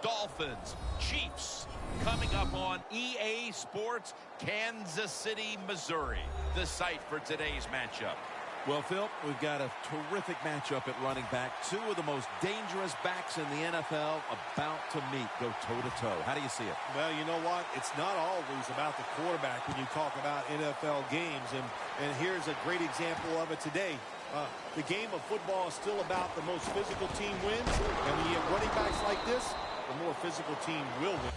Dolphins, Chiefs, coming up on EA Sports, Kansas City, Missouri, the site for today's matchup. Well, Phil, we've got a terrific matchup at running back. Two of the most dangerous backs in the NFL about to meet, go toe-to-toe. How do you see it? Well, you know what? It's not always about the quarterback when you talk about NFL games. And here's a great example of it today. The game of football is still about the most physical team wins. And when you have running backs like this, the more physical team will win.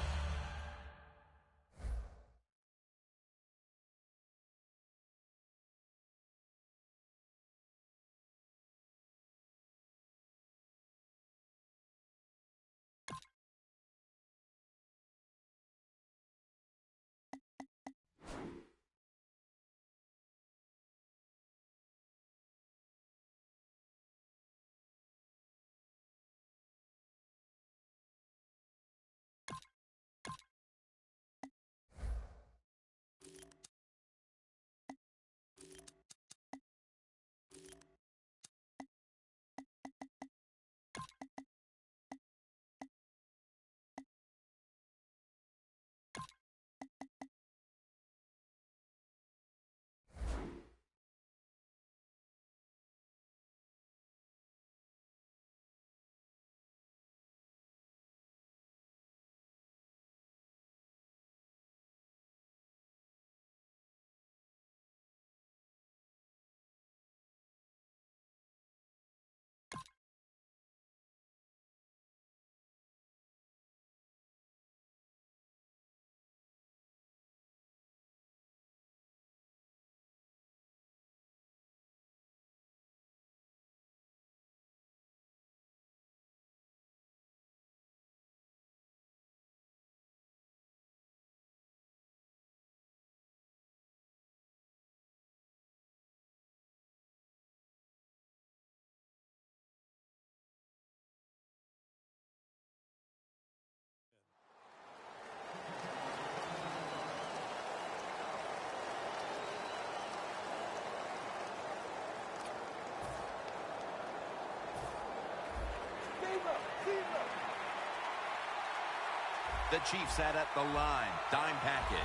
The Chiefs set at the line. Dime package.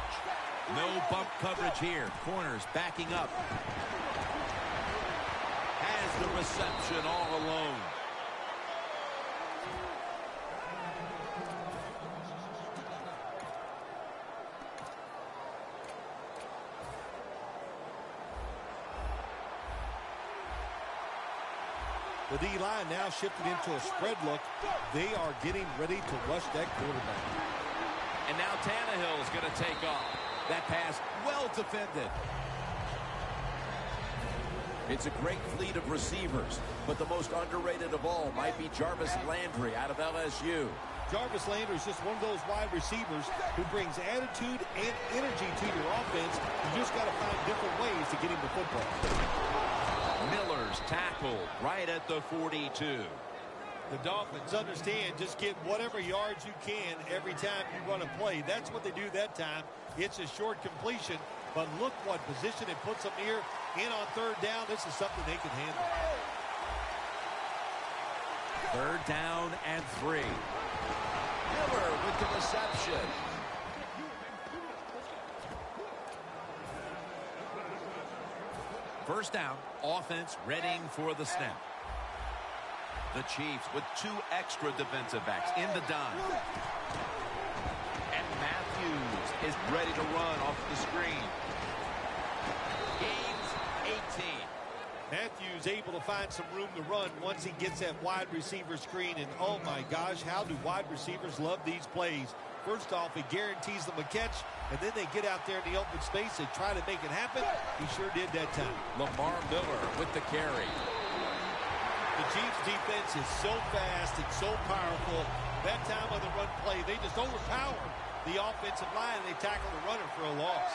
No bump coverage here. Corners backing up. Has the reception all alone. The D-line now shifted into a spread look. They are getting ready to rush that quarterback. And now Tannehill's going to take off. That pass well defended. It's a great fleet of receivers, but the most underrated of all might be Jarvis Landry out of LSU. Jarvis Landry is just one of those wide receivers who brings attitude and energy to your offense. You just got to find different ways to get him the football. Miller's tackled right at the 42. The Dolphins understand just get whatever yards you can every time you run a play. That's what they do that time. It's a short completion, but look what position it puts them here in on third down. This is something they can handle. Third down and 3. Miller with the reception. First down, offense readying for the snap. The Chiefs with 2 extra defensive backs in the dime. And Matthews is ready to run off the screen. Gains 18. Matthews able to find some room to run once he gets that wide receiver screen. And oh my gosh, how do wide receivers love these plays? First off, it guarantees them a catch, and then they get out there in the open space and try to make it happen. He sure did that time. Lamar Miller with the carry. The Chiefs defense is so fast and so powerful. That time on the run play, they just overpower the offensive line, and they tackle the runner for a loss.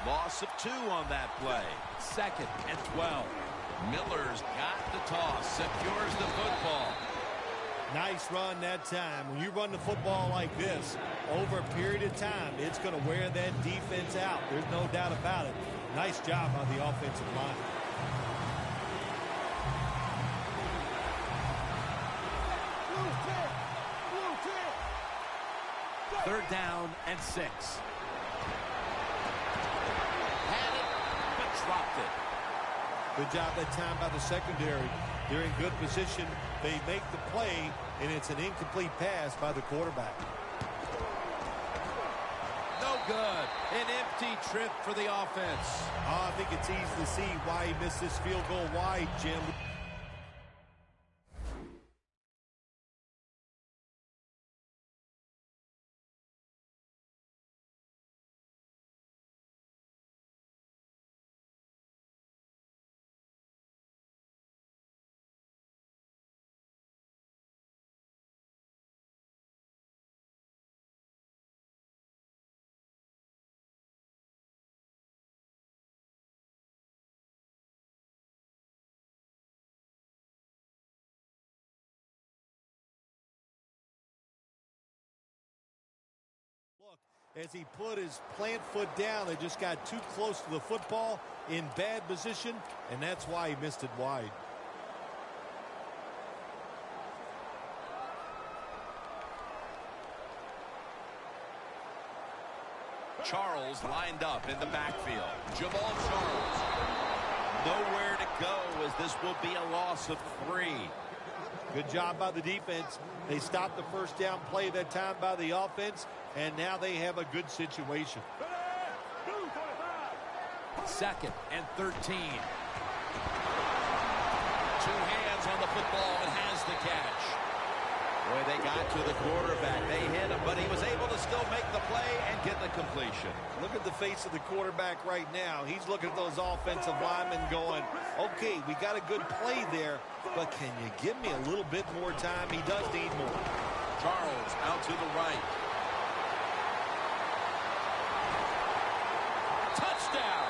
Loss of 2 on that play. 2nd and 12. Miller's got the toss, secures the football. Nice run that time. When you run the football like this, over a period of time, it's going to wear that defense out. There's no doubt about it. Nice job on the offensive line. 3rd down and 6. Had it, but dropped it. Good job that time by the secondary. They're in good position. They make the play, and it's an incomplete pass by the quarterback. No good. An empty trip for the offense. I think it's easy to see why he missed this field goal wide, Jim. Look, as he put his plant foot down, they just got too close to the football in bad position, and that's why he missed it wide. Charles lined up in the backfield. Jamal Charles. Nowhere to go as this will be a loss of 3. Good job by the defense. They stopped the first down play that time by the offense, and now they have a good situation. 2nd and 13. 2 hands on the football and has the catch. Boy, they got to the quarterback. They hit him, but he was able to still make the play and get the completion. Look at the face of the quarterback right now. He's looking at those offensive linemen going, okay, we got a good play there, but can you give me a little bit more time? He does need more. Charles out to the right. Touchdown!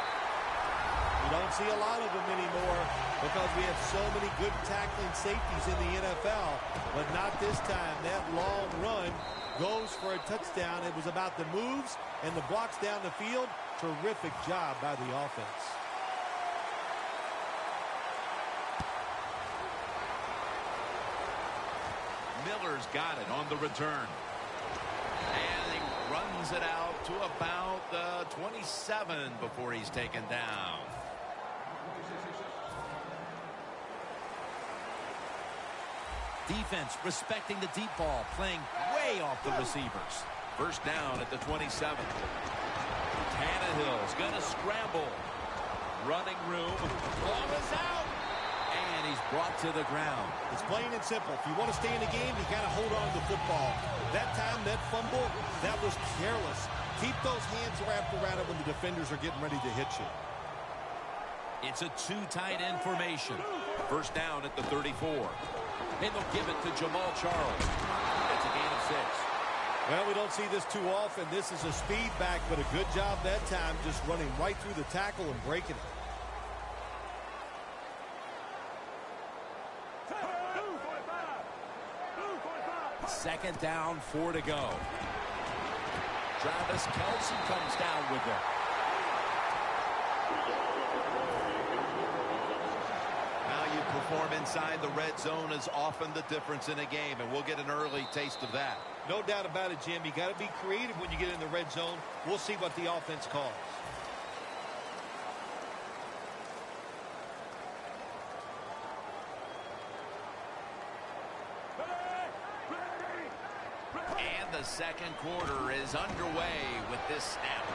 We don't see a lot of them anymore because we have so many good tackling safeties in the NFL, but not this time. That long run goes for a touchdown. It was about the moves and the blocks down the field. Terrific job by the offense. Miller's got it on the return. And he runs it out to about the 27 before he's taken down. Defense respecting the deep ball, playing way off the receivers. 1st down at the 27. Tannehill's going to scramble. Running room. Ball is out. And he's brought to the ground. It's plain and simple. If you want to stay in the game, you got to hold on to the football. That time, that fumble, that was careless. Keep those hands wrapped around it when the defenders are getting ready to hit you. It's a 2 tight end formation. 1st down at the 34. And they'll give it to Jamal Charles. That's a gain of 6. Well, we don't see this too often. This is a speed back, but a good job that time just running right through the tackle and breaking it. Second down, 4 to go. Travis Kelce comes down with it. How you perform inside the red zone is often the difference in a game, and we'll get an early taste of that. No doubt about it, Jim. You got to be creative when you get in the red zone. We'll see what the offense calls. And the second quarter is underway with this snap.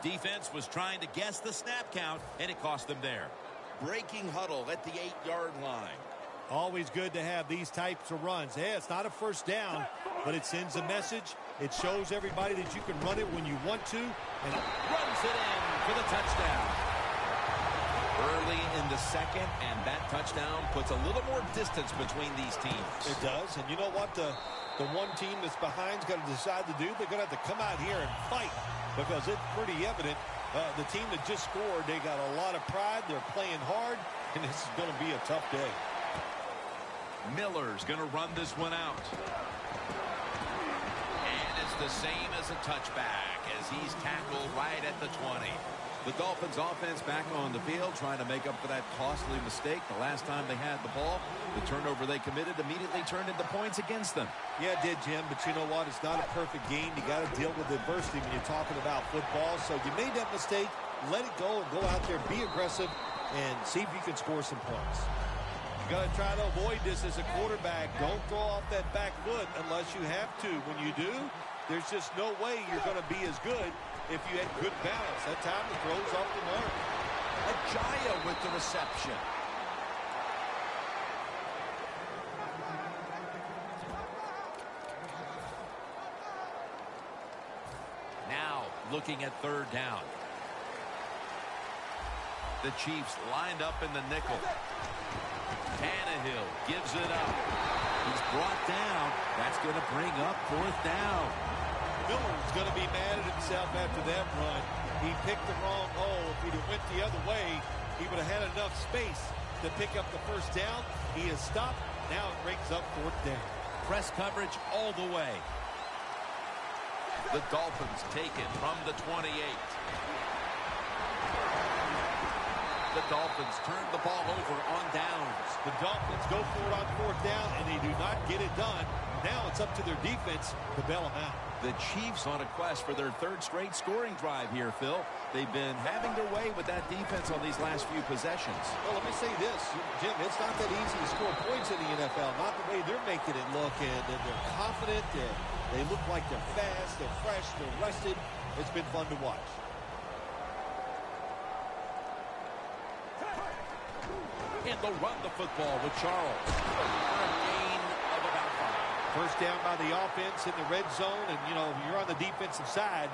Defense was trying to guess the snap count, and it cost them there. Breaking huddle at the 8-yard line. Always good to have these types of runs. Hey, it's not a first down, but it sends a message. It shows everybody that you can run it when you want to. And runs it in for the touchdown. Early in the second, and that touchdown puts a little more distance between these teams. It does, and you know what? The one team that's behind's got to decide to do. They're going to have to come out here and fight because it's pretty evident. The team that just scored, they got a lot of pride. They're playing hard, and this is going to be a tough day. Miller's going to run this one out. And it's the same as a touchback as he's tackled right at the 20. The Dolphins offense back on the field trying to make up for that costly mistake. The last time they had the ball, the turnover they committed immediately turned into points against them. Yeah, it did, Jim, but you know what? It's not a perfect game. You got to deal with adversity when you're talking about football. So you made that mistake, let it go, and go out there, be aggressive, and see if you can score some points. You got to try to avoid this as a quarterback. Don't throw off that back foot unless you have to. When you do, there's just no way you're going to be as good if you had good balance. That time the throw's off the mark. Ajaya with the reception. Now looking at third down. The Chiefs lined up in the nickel. Tannehill gives it up. He's brought down. That's going to bring up fourth down. Miller's going to be mad at himself after that run. He picked the wrong hole. If he'd have went the other way, he would have had enough space to pick up the first down. He has stopped. Now it brings up fourth down. Press coverage all the way. The Dolphins take it from the 28. The Dolphins turn the ball over on downs. The Dolphins go for it on fourth down, and they do not get it done. Now it's up to their defense to bail them out. The Chiefs on a quest for their third straight scoring drive here, Phil. They've been having their way with that defense on these last few possessions. Well, let me say this, Jim, it's not that easy to score points in the NFL. Not the way they're making it look, and they're confident, and they look like they're fast, they're fresh, they're rested. It's been fun to watch. And they'll run the football with Charles. A gain of about 5. First down by the offense in the red zone, and, you know, if you're on the defensive side,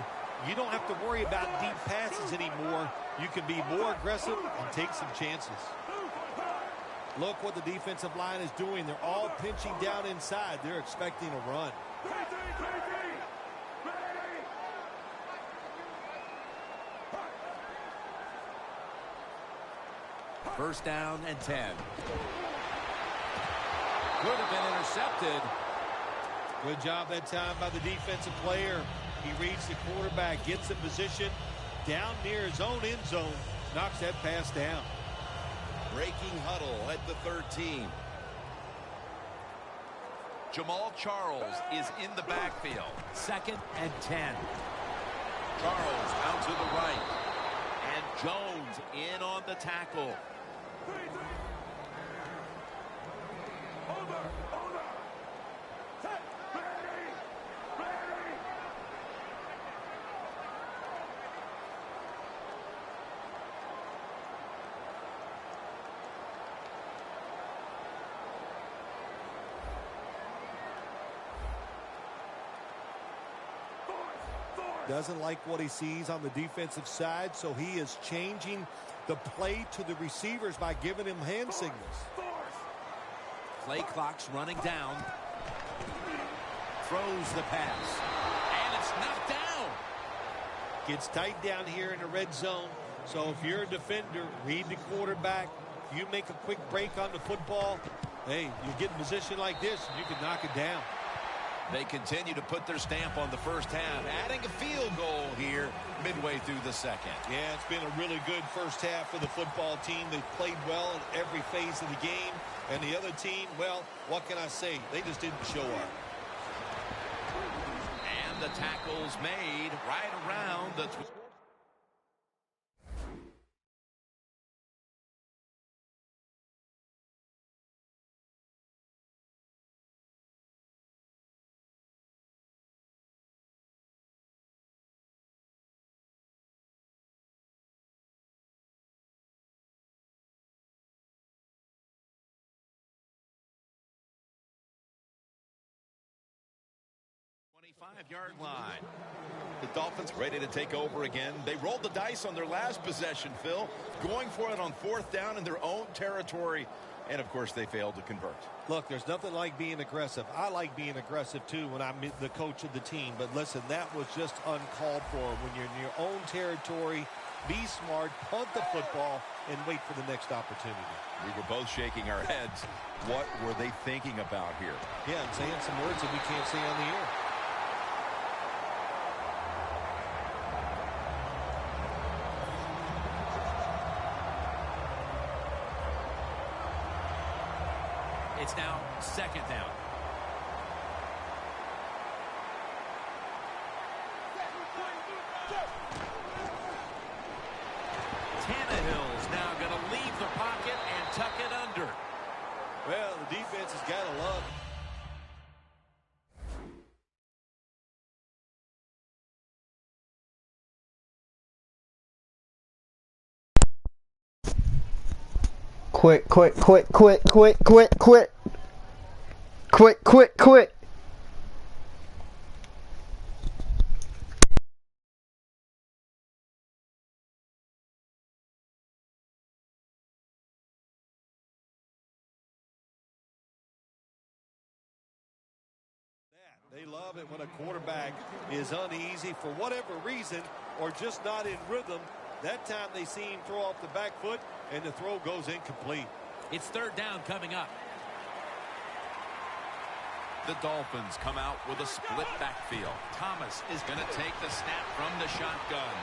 you don't have to worry about deep passes anymore. You can be more aggressive and take some chances. Look what the defensive line is doing. They're all pinching down inside. They're expecting a run. First down and 10. Could have been intercepted. Good job that time by the defensive player. He reads the quarterback, gets in position down near his own end zone, knocks that pass down. Breaking huddle at the 13. Jamal Charles is in the backfield. Second and 10. Charles out to the right. And Jones in on the tackle. Doesn't like what he sees on the defensive side, so he is changing the play to the receivers by giving him hand signals. Play clock's running down. Throws the pass. And it's knocked down. Gets tight down here in the red zone. So if you're a defender, read the quarterback. If you make a quick break on the football, hey, you get in position like this, you can knock it down. They continue to put their stamp on the first half, adding a field goal here midway through the second. Yeah, it's been a really good first half for the football team. They've played well in every phase of the game. And the other team, well, what can I say? They just didn't show up. And the tackle's made right around the... Yard line. The Dolphins ready to take over again. They rolled the dice on their last possession, Phil, going for it on fourth down in their own territory. And, of course, they failed to convert. Look, there's nothing like being aggressive. I like being aggressive, too, when I'm the coach of the team. But, listen, that was just uncalled for. When you're in your own territory, be smart, punt the football, and wait for the next opportunity. We were both shaking our heads. What were they thinking about here? Yeah, and saying some words that we can't say on the air. It's now second down. Tannehill's now going to leave the pocket and tuck it under. Well, the defense has got to love. Quit. They love it when a quarterback is uneasy for whatever reason or just not in rhythm. That time they see him throw off the back foot and the throw goes incomplete. It's third down coming up. The Dolphins come out with a split backfield. Thomas is going to take the snap from the shotgun.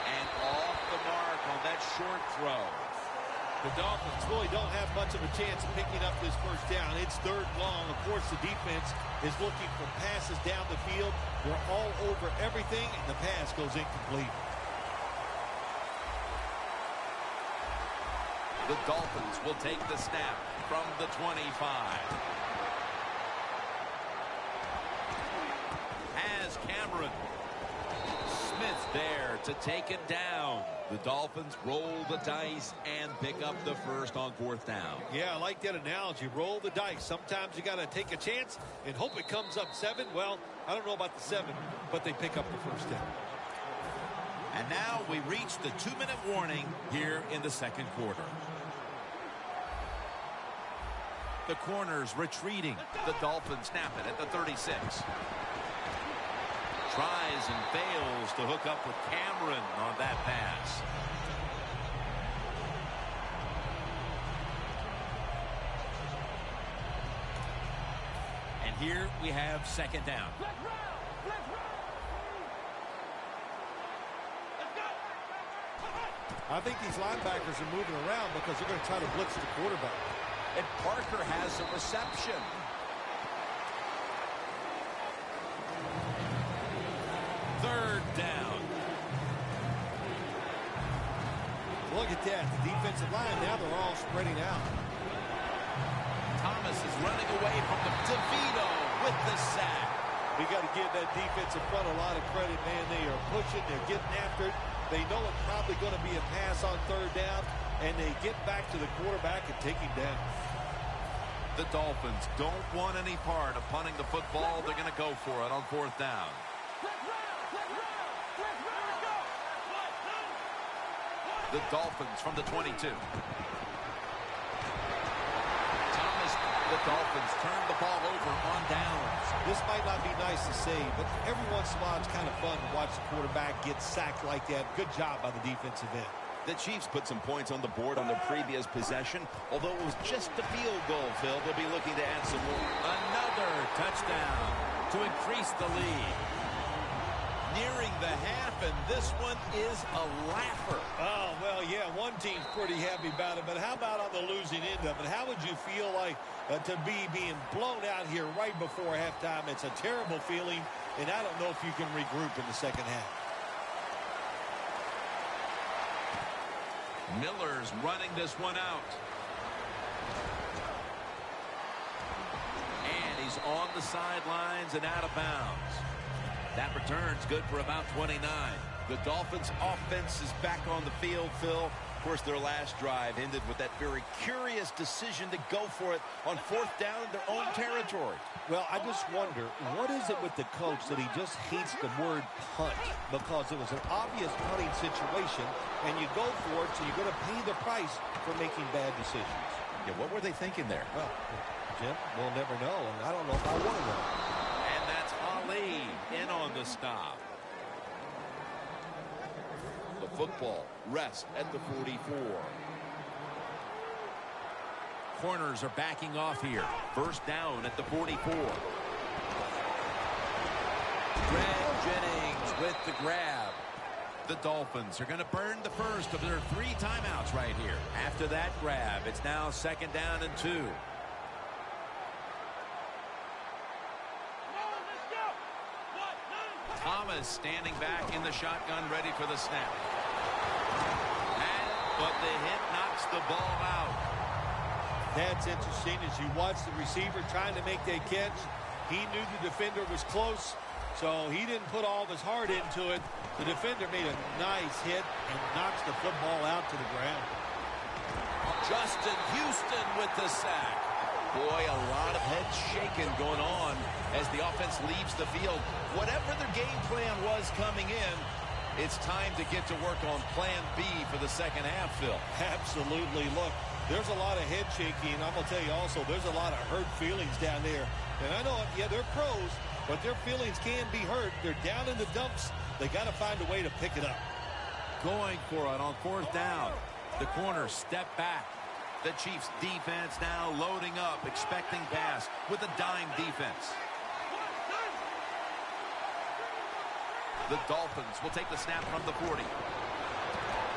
And off the mark on that short throw. The Dolphins really don't have much of a chance of picking up this first down. It's third long. Of course, the defense is looking for passes down the field. They're all over everything, and the pass goes incomplete. The Dolphins will take the snap from the 25. Has Cameron. Smith there to take it down. The Dolphins roll the dice and pick up the first on fourth down. Yeah, I like that analogy. Roll the dice. Sometimes you got to take a chance and hope it comes up 7. Well, I don't know about the 7, but they pick up the first down. And now we reach the 2-minute warning here in the second quarter. The corners retreating. The Dolphins snap it at the 36. Tries and fails to hook up with Cameron on that pass. And here we have second down. I think these linebackers are moving around because they're going to try to blitz the quarterback. And Parker has a reception. Third down. Look at that. The defensive line, now they're all spreading out. Thomas is running away from the DeVito with the sack. We got to give that defensive front a lot of credit, man. They are pushing. They're getting after it. They know it's probably going to be a pass on third down, and they get back to the quarterback and take him down. The Dolphins don't want any part of punting the football. They're going to go for it on fourth down. The Dolphins from the 22. Thomas, the Dolphins turn the ball over on downs. This might not be nice to say, but every once in a while it's kind of fun to watch the quarterback get sacked like that. Good job by the defensive end. The Chiefs put some points on the board on their previous possession. Although it was just a field goal, Phil, they'll be looking to add some more. Another touchdown to increase the lead. Nearing the half, and this one is a laugher. Oh, well, yeah, one team's pretty happy about it, but how about on the losing end of it? How would you feel like to be being blown out here right before halftime? It's a terrible feeling, and I don't know if you can regroup in the second half. Miller's running this one out. And he's on the sidelines and out of bounds. That return's good for about 29. The Dolphins' offense is back on the field, Phil. Of course, their last drive ended with that very curious decision to go for it on fourth down in their own territory. Well, I just wonder, what is it with the coach that he just hates the word punt? Because it was an obvious punting situation, and you go for it, so you're going to pay the price for making bad decisions. Yeah, what were they thinking there? Well, Jim, we'll never know, and I don't know if I want to know. And that's Ali in on the stop. The football rests at the 44. Corners are backing off here. First down at the 44. Greg Jennings with the grab. The Dolphins are going to burn the first of their 3 timeouts right here. After that grab, it's now second down and 2. Thomas standing back in the shotgun, ready for the snap. But the hit knocks the ball out. That's interesting. As you watch the receiver trying to make that catch, he knew the defender was close, so he didn't put all of his heart into it. The defender made a nice hit and knocks the football out to the ground. Justin Houston with the sack. Boy, a lot of heads shaking going on as the offense leaves the field. Whatever their game plan was coming in, it's time to get to work on plan B for the second half, Phil. Absolutely. Look, there's a lot of head shaking. I'm going to tell you also, there's a lot of hurt feelings down there. And I know, yeah, they're pros, but their feelings can be hurt. They're down in the dumps. They got to find a way to pick it up. Going for it on fourth down. The corner step back. The Chiefs defense now loading up, expecting pass with a dime defense. The Dolphins will take the snap from the 40.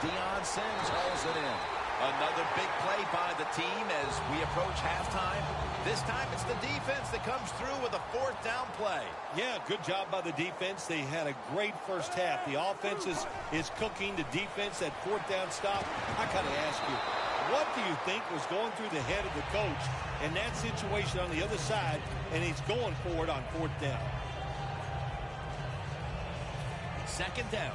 Deion Sims hauls it in. Another big play by the team as we approach halftime. This time it's the defense that comes through with a fourth down play. Yeah, good job by the defense. They had a great first half. The offense is cooking. The defense, that fourth down stop. I got to ask you, what do you think was going through the head of the coach in that situation on the other side, and he's going for it on fourth down? Second down.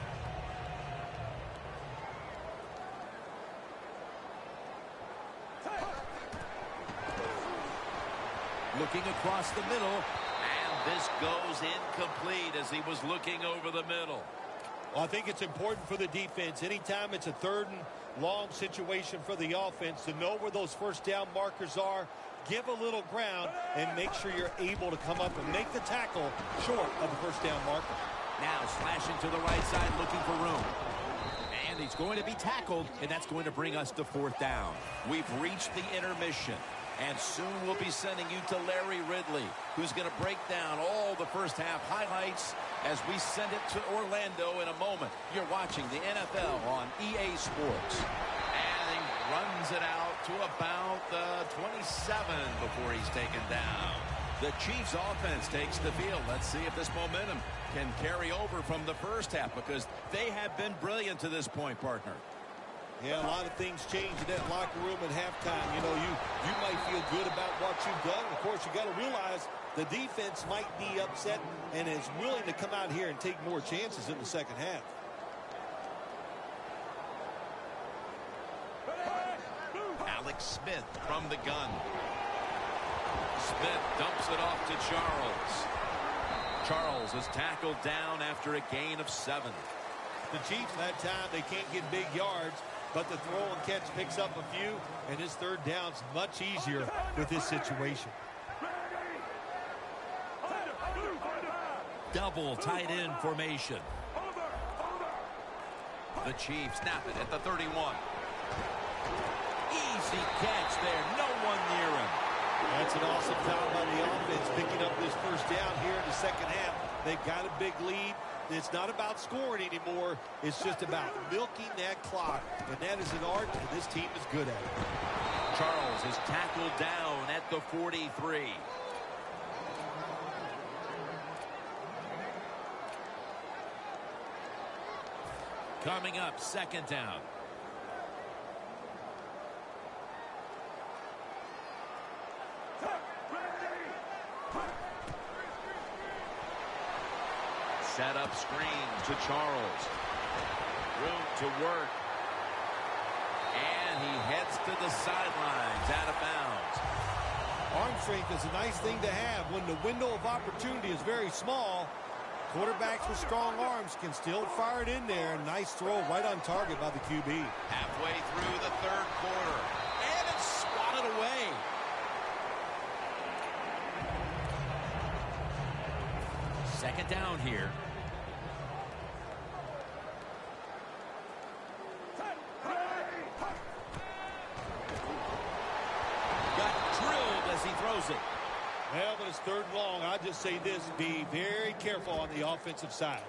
Looking across the middle, and this goes incomplete as he was looking over the middle. Well, I think it's important for the defense. Anytime it's a third and long situation for the offense to know where those first down markers are, give a little ground, and make sure you're able to come up and make the tackle short of the first down marker. Now slashing to the right side, looking for room. And he's going to be tackled, and that's going to bring us to fourth down. We've reached the intermission. And soon we'll be sending you to Larry Ridley, who's going to break down all the first half highlights as we send it to Orlando in a moment. You're watching the NFL on EA Sports. And he runs it out to about the 27 before he's taken down. The Chiefs offense takes the field. Let's see if this momentum can carry over from the first half, because they have been brilliant to this point, partner. Yeah, a lot of things change in that locker room at halftime. You know, you might feel good about what you've done. Of course, you got to realize the defense might be upset and is willing to come out here and take more chances in the second half. Alex Smith from the gun. Smith dumps it off to Charles. Charles is tackled down after a gain of 7. The Chiefs, that time, they can't get big yards, but the throw and catch picks up a few, and his third down's much easier with this situation. Double tight end formation. The Chiefs snap it at the 31. Easy catch there. No one near him. That's an awesome job by the offense picking up this first down here in the second half. They've got a big lead. It's not about scoring anymore. It's just about milking that clock. And that is an art, and this team is good at it. Charles is tackled down at the 43. Coming up, second down. Set up screen to Charles. Room to work. And he heads to the sidelines, out of bounds. Arm strength is a nice thing to have. When the window of opportunity is very small, quarterbacks with strong arms can still fire it in there. Nice throw right on target by the QB. Halfway through the third quarter. And it's swatted away. Second down here. It. Well, but it's third and long. I'll just say this, be very careful on the offensive side.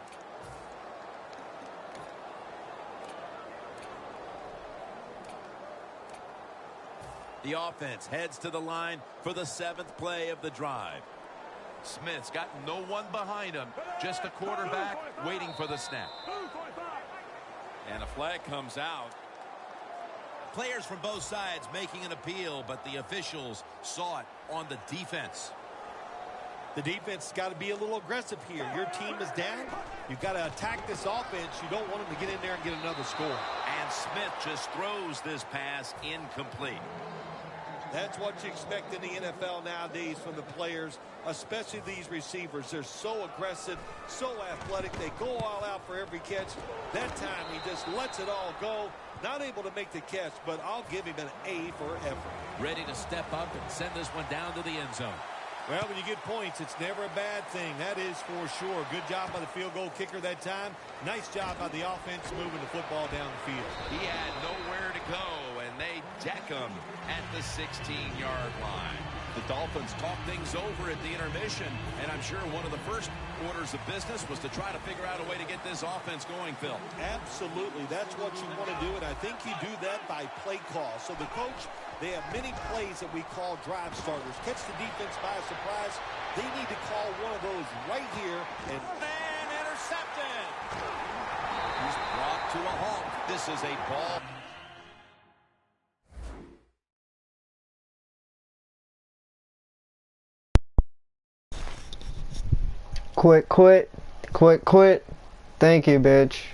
The offense heads to the line for the 7th play of the drive. Smith's got no one behind him, just a quarterback waiting for the snap. And a flag comes out. Players from both sides making an appeal, but the officials saw it on the defense. The defense has got to be a little aggressive here. Your team is down. You've got to attack this offense. You don't want them to get in there and get another score. And Smith just throws this pass incomplete. That's what you expect in the NFL nowadays from the players, especially these receivers. They're so aggressive, so athletic. They go all out for every catch. That time he just lets it all go. Not able to make the catch, but I'll give him an A for effort. Ready to step up and send this one down to the end zone. Well, when you get points, it's never a bad thing. That is for sure. Good job by the field goal kicker that time. Nice job by the offense moving the football down the field. He had nowhere to go, and they deck him at the 16-yard line. The Dolphins talk things over at the intermission, and I'm sure one of the first orders of business was to try to figure out a way to get this offense going, Phil. Absolutely. That's what you want to do, and I think you do that by play call. So the coach, they have many plays that we call drive starters. Catch the defense by surprise. They need to call one of those right here. And intercepted. He's brought to a halt. This is a ball. Quit. Thank you, bitch.